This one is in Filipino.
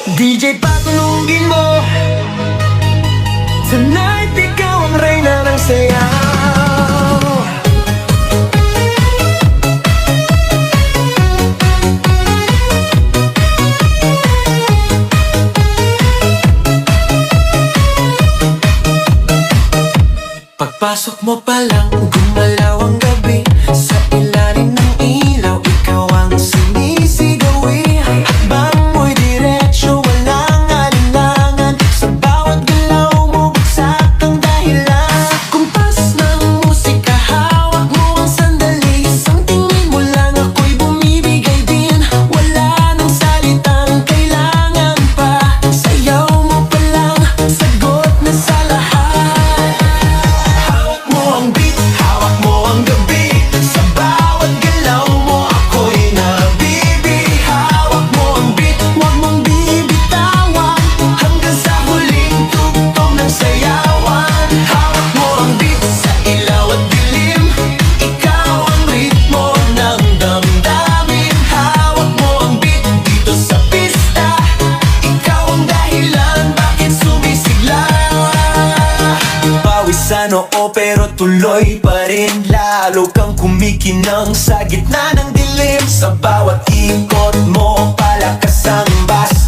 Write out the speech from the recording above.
DJ patulugin mo. Tonight ikaw ang reyna ng sayaw. Pagpasok mo pa lang, gumalaw ang gabi. Sa ilalim ng ilaw, ikaw ang sumisigawi. Hakbang mo'y diretsyo, walang alinlangan. Sa bawat galaw mo, bagsak ang dahilan. Kumpas ng musika, hawak mo ang sandali. Isang tingin mo lang, ako'y bumibigay din. Wala nang salitang kailangan pa. Sayaw mo pa lang, sagot na sa lahat. Hawak mo ang beat, hawak mo ang gabi. Sa bawat galaw mo, ako'y nabibi. Hawak mo ang beat, huwag mong bibitawan. Hanggang sa huling tugtog ng sayawan. Hawak mo ang beat, sa ilaw at dilim. Ikaw ang ritmo ng damdamin. Hawak mo ang beat, dito sa pista. Ikaw ang dahilan, bakit sumisigla. Pawis sa noo pero tuloy pa rin. Lalo kang kumikinang sa gitna ng dilim. Sa bawat ikot mo, palakas ang bass.